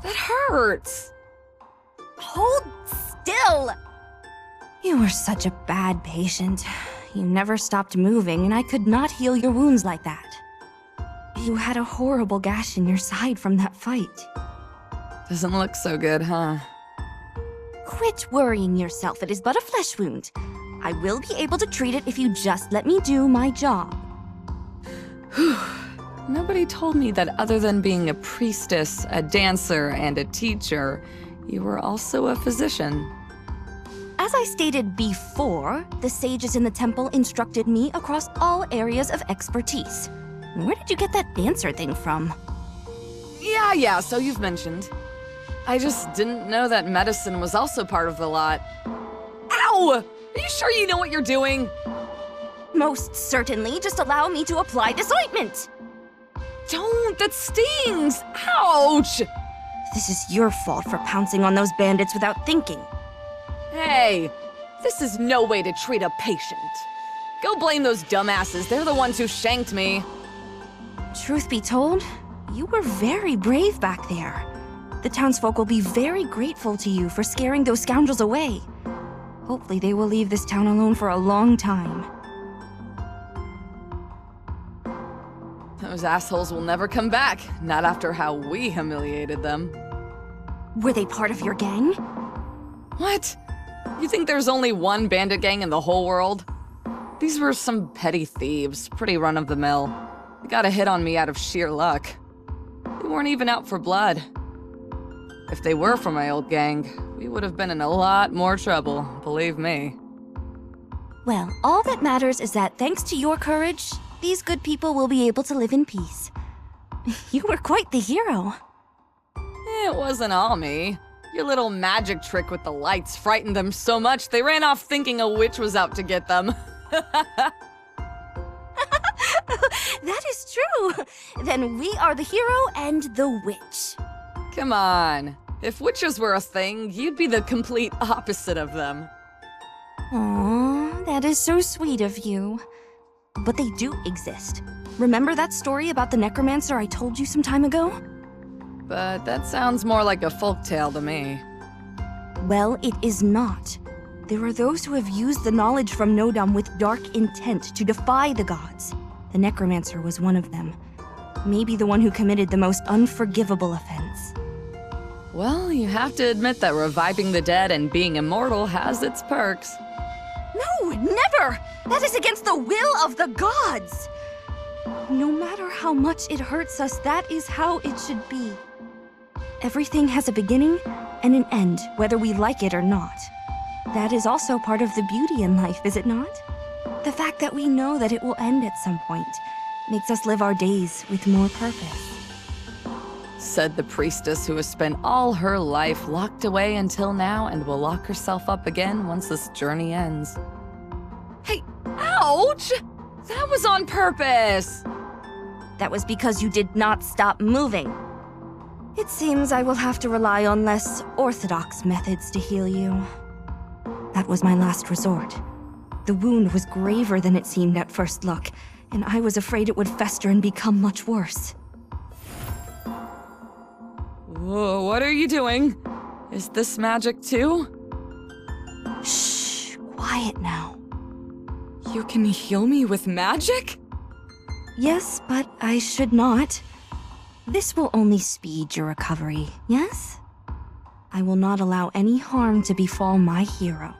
That hurts! Hold still! You were such a bad patient. You never stopped moving, and I could not heal your wounds like that. You had a horrible gash in your side from that fight. Doesn't look so good, huh? Quit worrying yourself, it is but a flesh wound. I will be able to treat it if you just let me do my job. Nobody told me that other than being a priestess, a dancer, and a teacher, you were also a physician. As I stated before, the sages in the temple instructed me across all areas of expertise. Where did you get that dancer thing from? Yeah, so you've mentioned. I just didn't know that medicine was also part of the lot. Ow! Are you sure you know what you're doing? Most certainly, just allow me to apply this ointment! Don't, that stings! Ouch! This is your fault for pouncing on those bandits without thinking. Hey, this is no way to treat a patient. Go blame those dumbasses, they're the ones who shanked me. Truth be told, you were very brave back there. The townsfolk will be very grateful to you for scaring those scoundrels away. Hopefully they will leave this town alone for a long time. Those assholes will never come back, not after how we humiliated them. Were they part of your gang? What? You think there's only one bandit gang in the whole world? These were some petty thieves, pretty run-of-the-mill. They got a hit on me out of sheer luck. They weren't even out for blood. If they were from my old gang, we would have been in a lot more trouble, believe me. Well, all that matters is that thanks to your courage, these good people will be able to live in peace. You were quite the hero. It wasn't all me. Your little magic trick with the lights frightened them so much they ran off thinking a witch was out to get them. That is true. Then we are the hero and the witch. Come on. If witches were a thing, you'd be the complete opposite of them. Aww, that is so sweet of you. But they do exist. Remember that story about the Necromancer I told you some time ago? But that sounds more like a folktale to me. Well, it is not. There are those who have used the knowledge from Nodam with dark intent to defy the gods. The Necromancer was one of them. Maybe the one who committed the most unforgivable offense. Well, you have to admit that reviving the dead and being immortal has its perks. No, never! That is against the will of the gods! No matter how much it hurts us, that is how it should be. Everything has a beginning and an end, whether we like it or not. That is also part of the beauty in life, is it not? The fact that we know that it will end at some point makes us live our days with more purpose. Said the priestess who has spent all her life locked away until now and will lock herself up again once this journey ends. Hey, ouch! That was on purpose! That was because you did not stop moving. It seems I will have to rely on less orthodox methods to heal you. That was my last resort. The wound was graver than it seemed at first look, and I was afraid it would fester and become much worse. Whoa, what are you doing? Is this magic too? Shh, quiet now. You can heal me with magic? Yes, but I should not. This will only speed your recovery, yes? I will not allow any harm to befall my hero.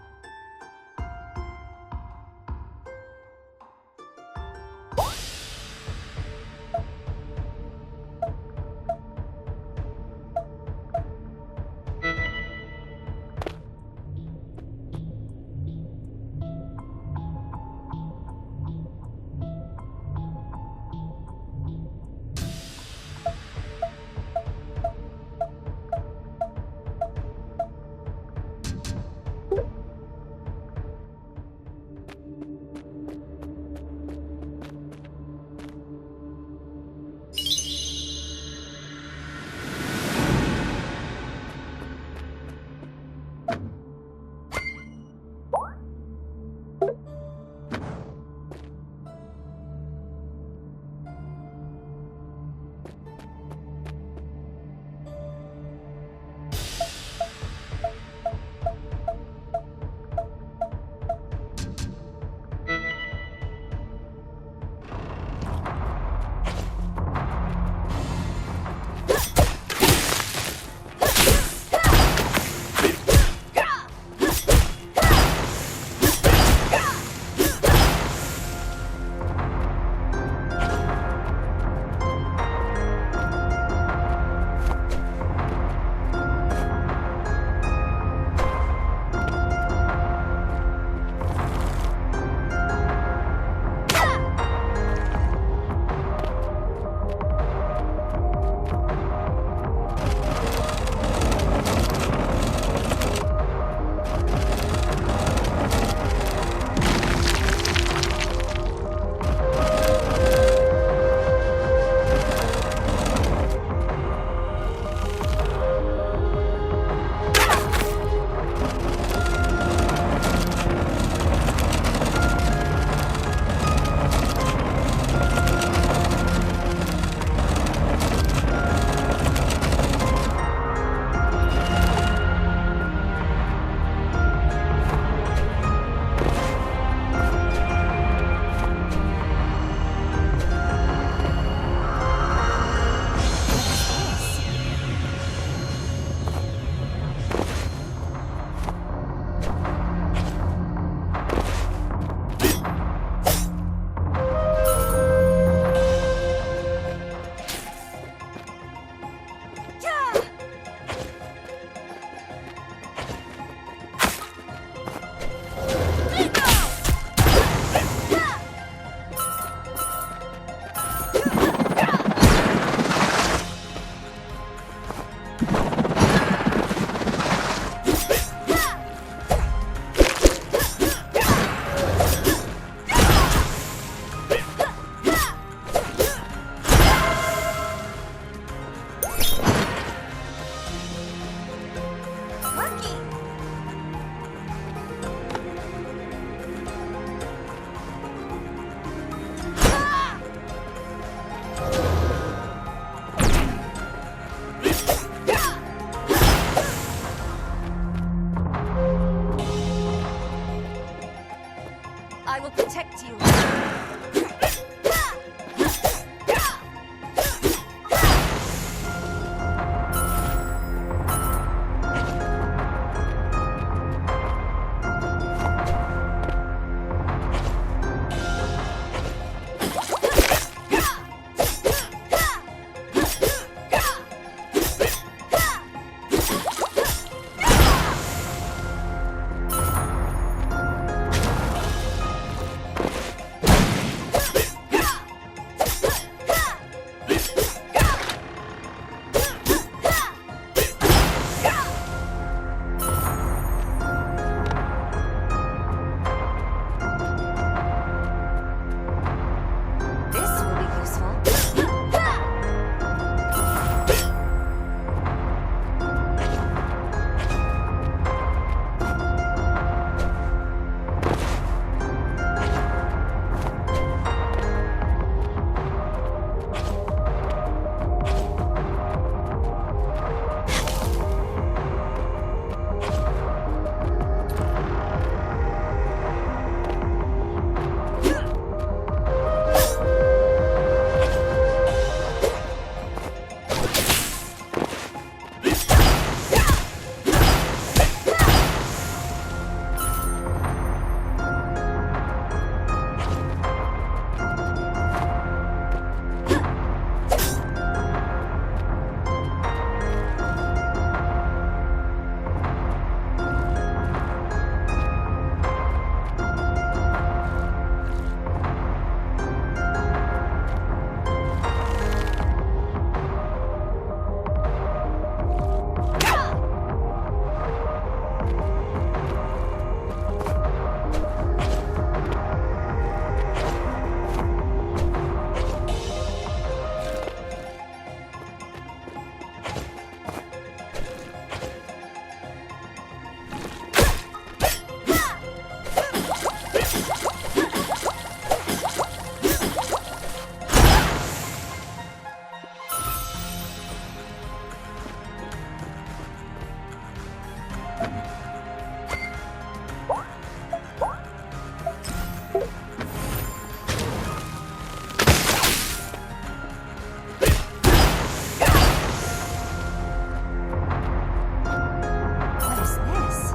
What is this?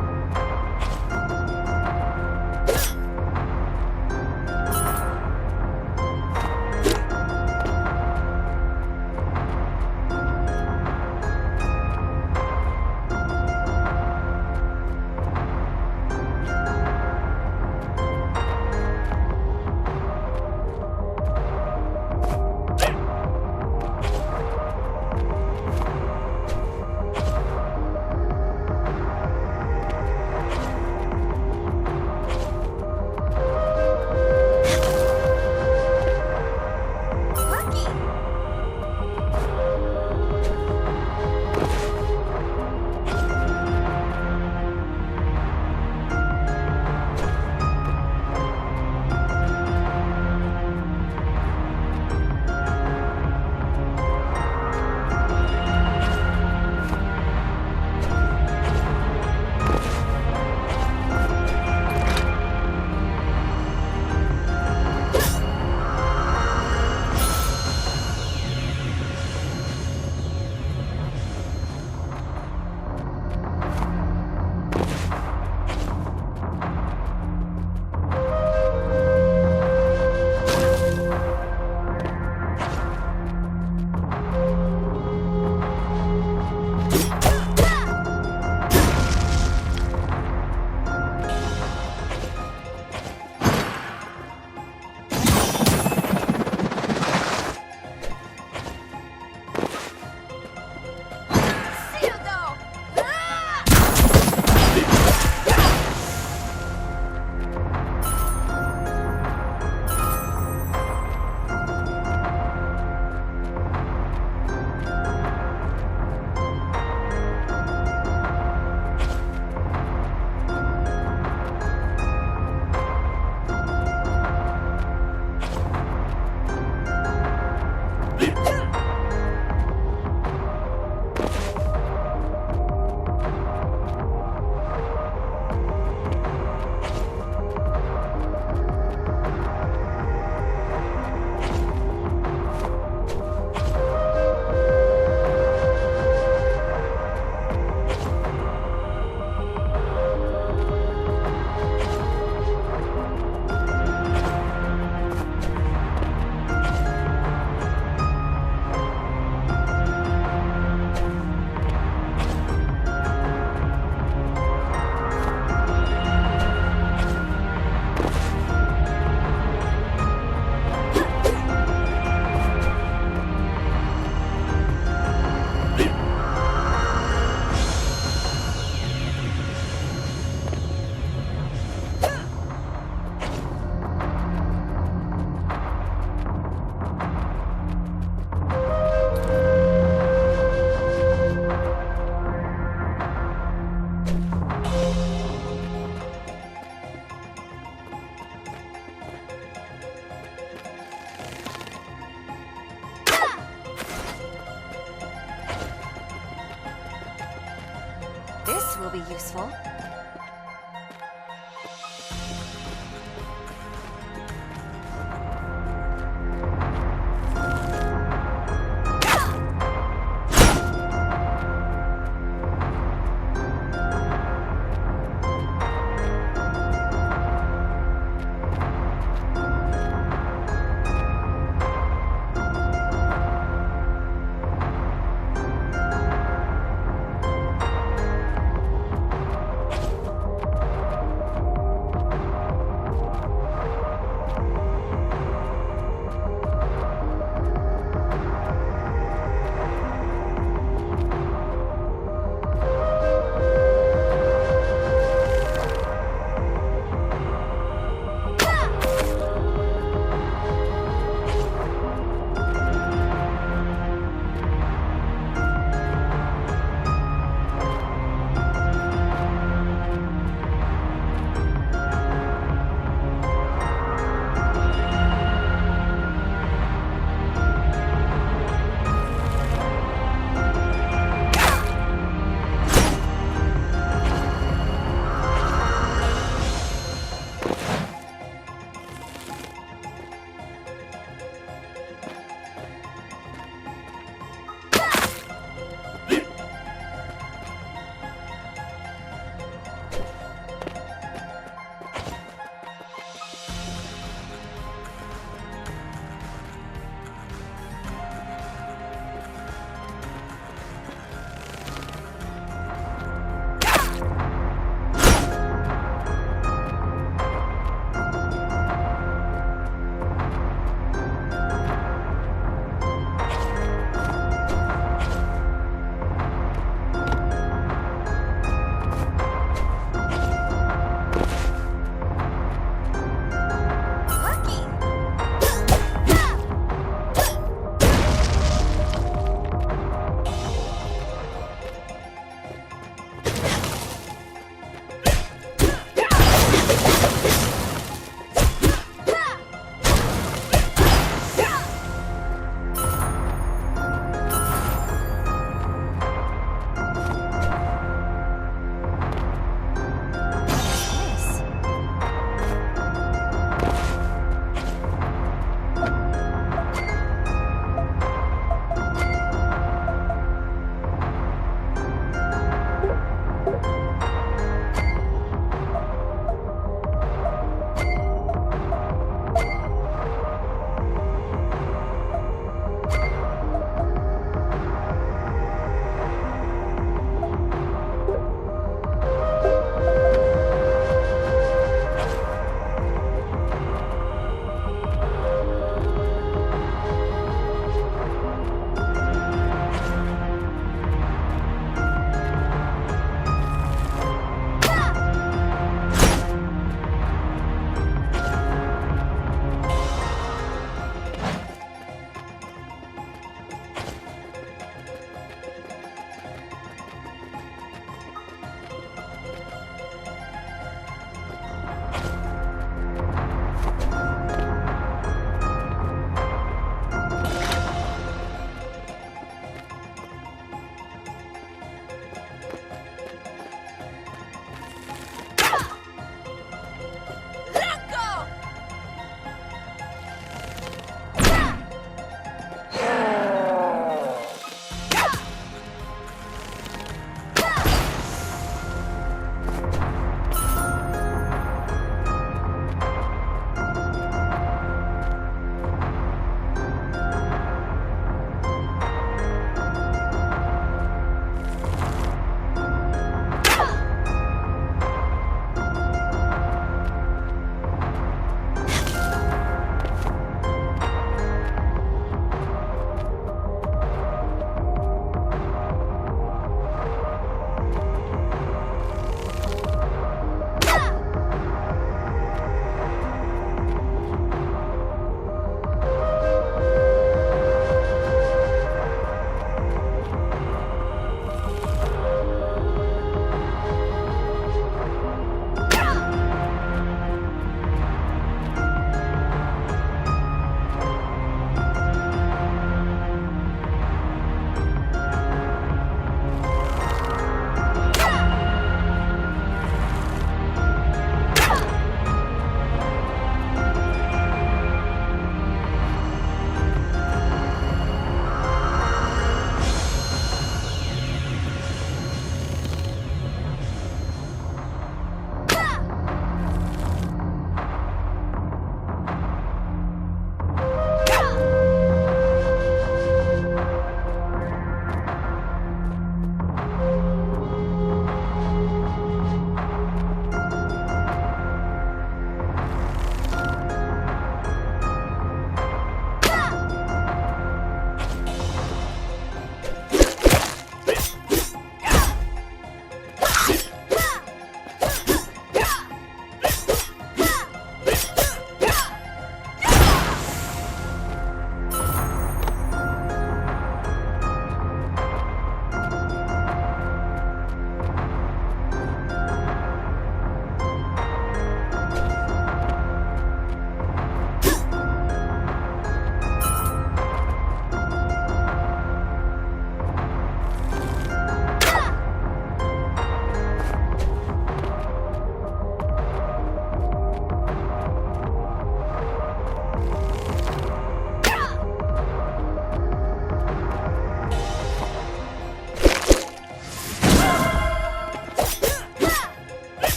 This will be useful.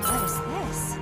What is this?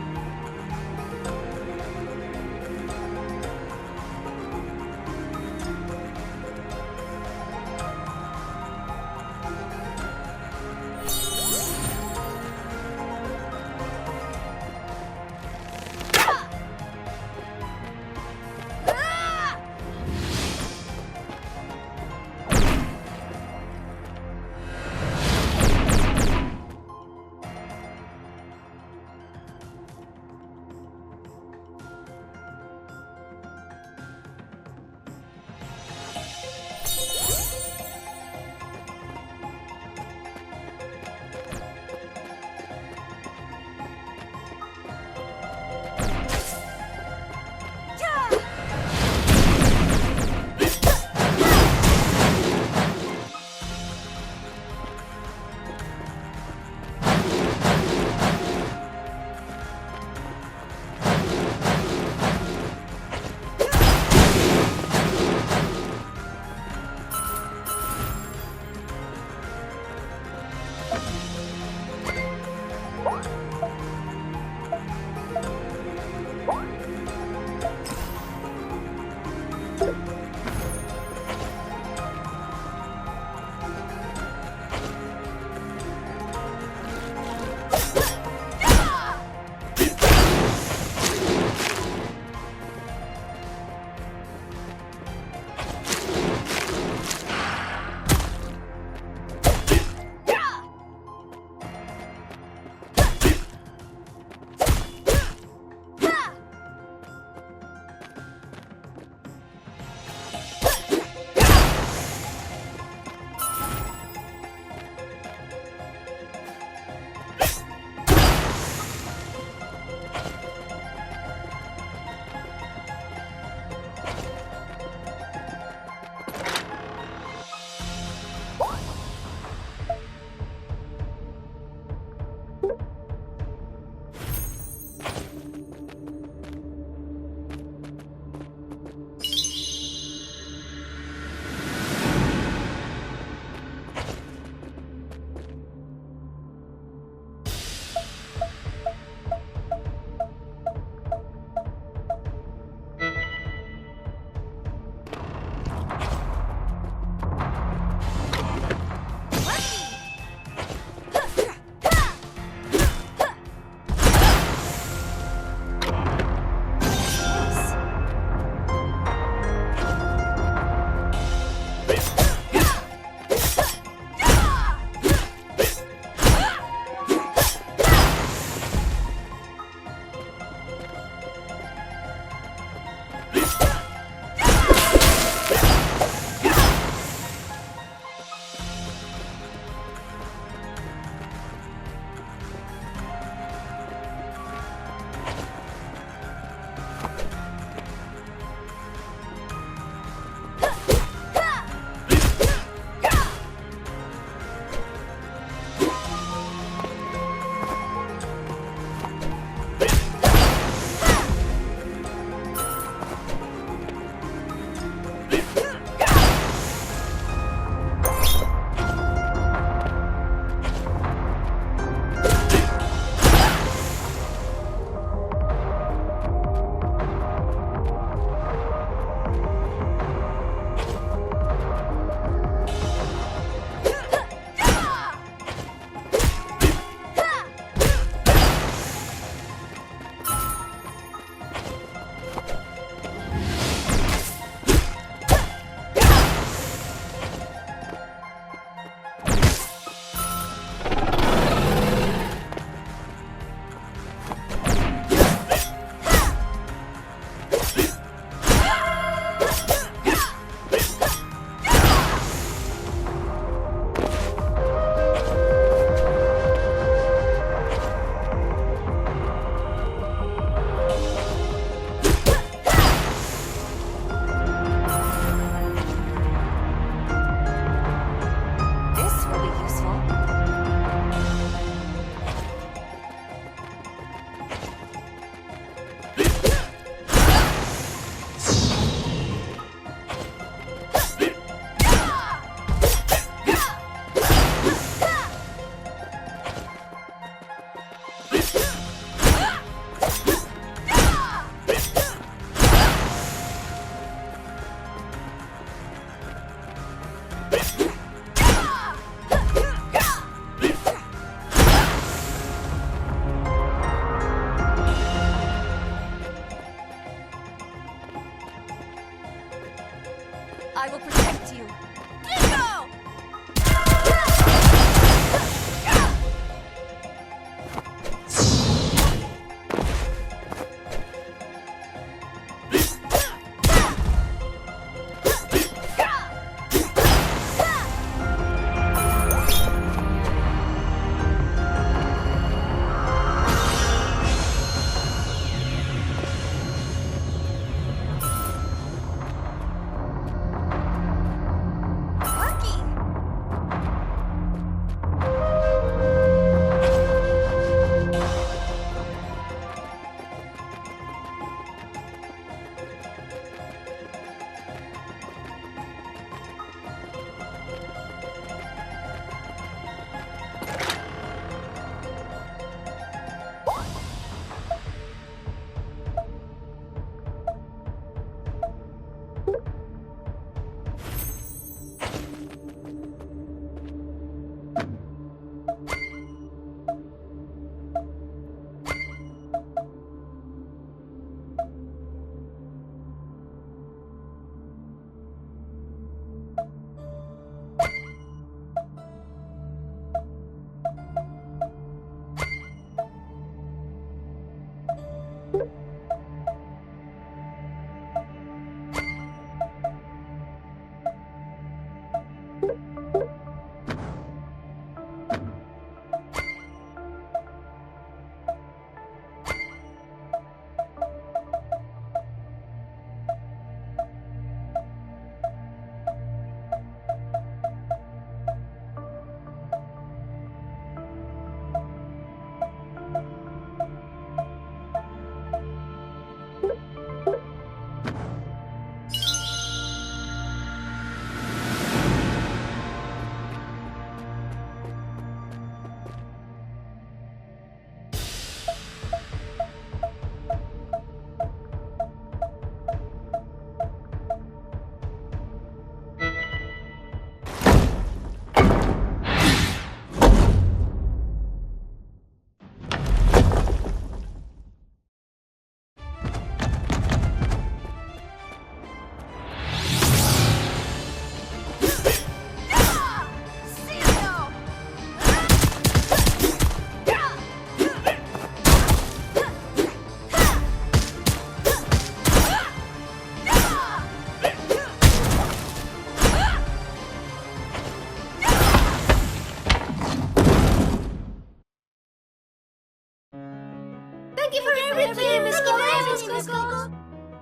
Thank you for everything, Miss Coco.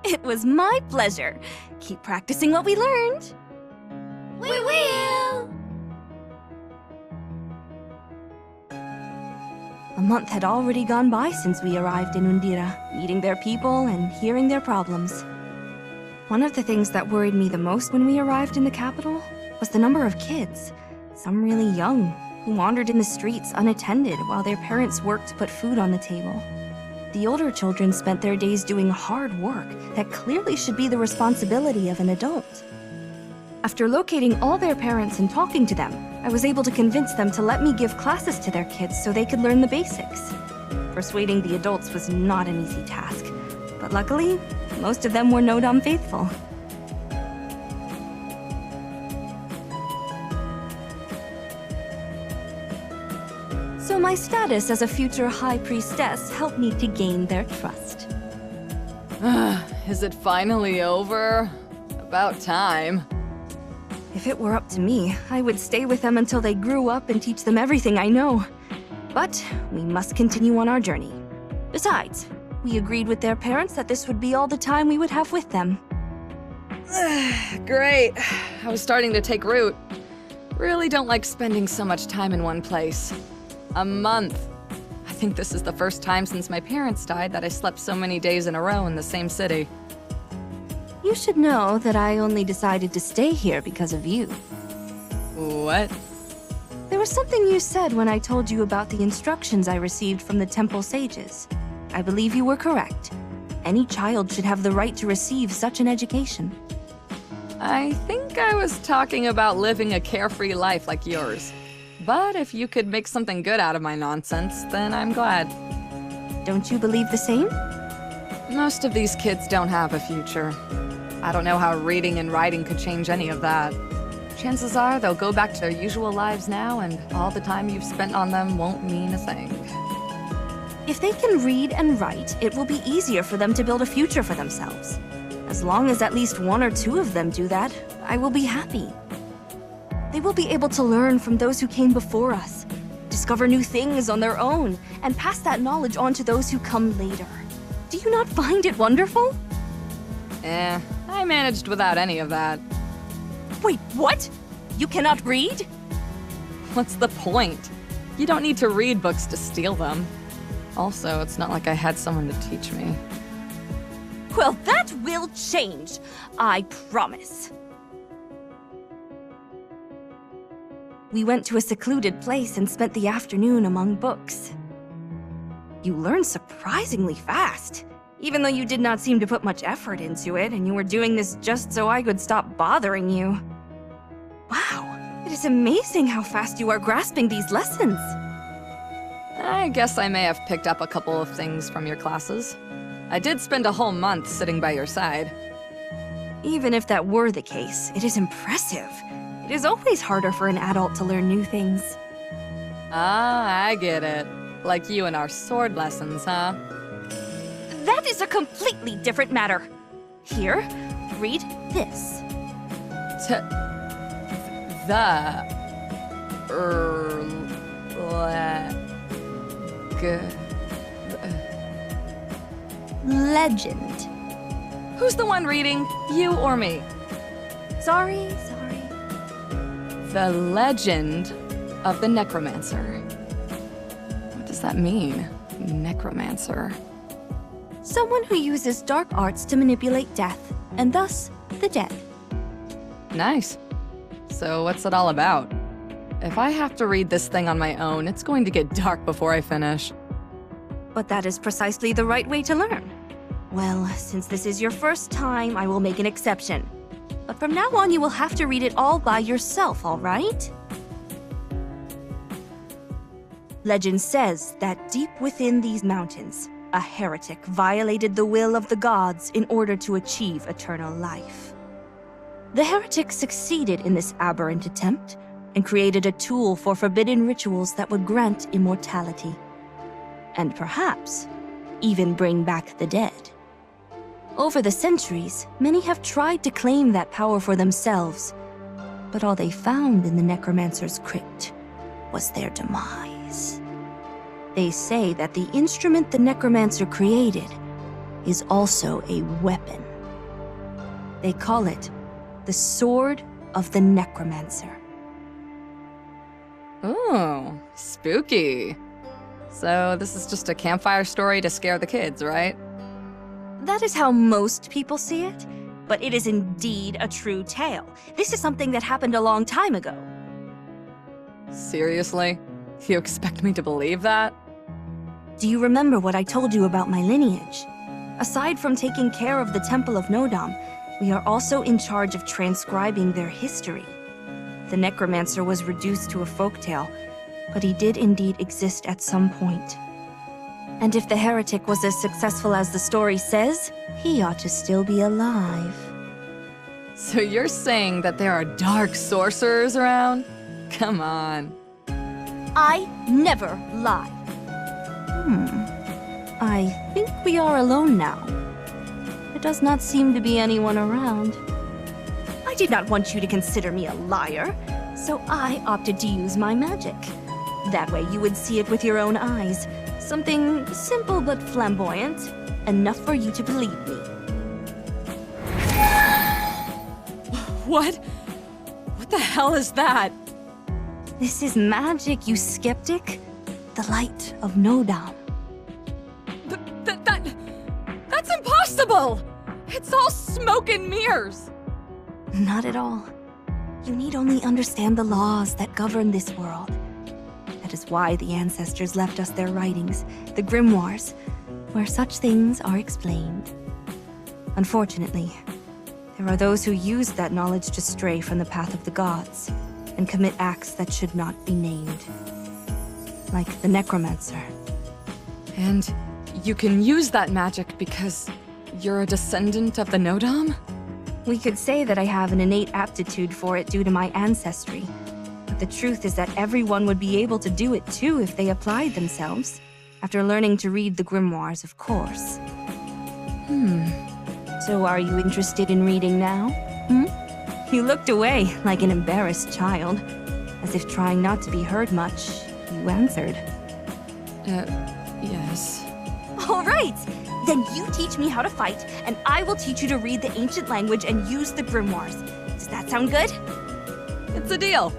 It was my pleasure. Keep practicing what we learned. We will. A month had already gone by since we arrived in Undira, meeting their people and hearing their problems. One of the things that worried me the most when we arrived in the capital was the number of kids, some really young, who wandered in the streets unattended while their parents worked to put food on the table. The older children spent their days doing hard work that clearly should be the responsibility of an adult. After locating all their parents and talking to them, I was able to convince them to let me give classes to their kids so they could learn the basics. Persuading the adults was not an easy task, but luckily, most of them were Nodam faithful. So my status as a future High Priestess helped me to gain their trust. Is it finally over? About time. If it were up to me, I would stay with them until they grew up and teach them everything I know. But we must continue on our journey. Besides, we agreed with their parents that this would be all the time we would have with them. Great. I was starting to take root. Really don't like spending so much time in one place. A month. I think this is the first time since my parents died that I slept so many days in a row in the same city. You should know that I only decided to stay here because of you. What? There was something you said when I told you about the instructions I received from the temple sages. I believe you were correct. Any child should have the right to receive such an education. I think I was talking about living a carefree life like yours. But if you could make something good out of my nonsense, then I'm glad. Don't you believe the same? Most of these kids don't have a future. I don't know how reading and writing could change any of that. Chances are they'll go back to their usual lives now, and all the time you've spent on them won't mean a thing. If they can read and write, it will be easier for them to build a future for themselves. As long as at least one or two of them do that, I will be happy. They will be able to learn from those who came before us, discover new things on their own, and pass that knowledge on to those who come later. Do you not find it wonderful? I managed without any of that. Wait, what? You cannot read? What's the point? You don't need to read books to steal them. Also, it's not like I had someone to teach me. Well, that will change. I promise. We went to a secluded place and spent the afternoon among books. You learned surprisingly fast, even though you did not seem to put much effort into it, and you were doing this just so I could stop bothering you. Wow, it is amazing how fast you are grasping these lessons. I guess I may have picked up a couple of things from your classes. I did spend a whole month sitting by your side. Even if that were the case, it is impressive. It is always harder for an adult to learn new things. Ah, I get it. Like you and our sword lessons, huh? That is a completely different matter. Here, read this. Legend. Who's the one reading? You or me? Sorry. The Legend of the Necromancer. What does that mean? Necromancer. Someone who uses dark arts to manipulate death, and thus, the dead. Nice. So what's it all about? If I have to read this thing on my own, it's going to get dark before I finish. But that is precisely the right way to learn. Well, since this is your first time, I will make an exception. But from now on, you will have to read it all by yourself, all right? Legend says that deep within these mountains, a heretic violated the will of the gods in order to achieve eternal life. The heretic succeeded in this aberrant attempt and created a tool for forbidden rituals that would grant immortality. And perhaps even bring back the dead. Over the centuries, many have tried to claim that power for themselves, but all they found in the Necromancer's crypt was their demise. They say that the instrument the Necromancer created is also a weapon. They call it the Sword of the Necromancer. Ooh, spooky. So this is just a campfire story to scare the kids, right? That is how most people see it, but it is indeed a true tale. This is something that happened a long time ago. Seriously? You expect me to believe that? Do you remember what I told you about my lineage? Aside from taking care of the Temple of Nodam, we are also in charge of transcribing their history. The Necromancer was reduced to a folktale, but he did indeed exist at some point. And if the heretic was as successful as the story says, he ought to still be alive. So you're saying that there are dark sorcerers around? Come on. I never lie. I think we are alone now. There does not seem to be anyone around. I did not want you to consider me a liar, so I opted to use my magic. That way you would see it with your own eyes. Something simple but flamboyant, enough for you to believe me. What? What the hell is that? This is magic, you skeptic. The light of Nodam. That's impossible! It's all smoke and mirrors! Not at all. You need only understand the laws that govern this world. That is why the ancestors left us their writings, the grimoires, where such things are explained. Unfortunately, there are those who use that knowledge to stray from the path of the gods and commit acts that should not be named. Like the Necromancer. And you can use that magic because you're a descendant of the Nodam? We could say that I have an innate aptitude for it due to my ancestry. But the truth is that everyone would be able to do it too if they applied themselves. After learning to read the grimoires, of course. So are you interested in reading now? You looked away like an embarrassed child. As if trying not to be heard much, you answered. Yes. All right! Then you teach me how to fight, and I will teach you to read the ancient language and use the grimoires. Does that sound good? It's a deal.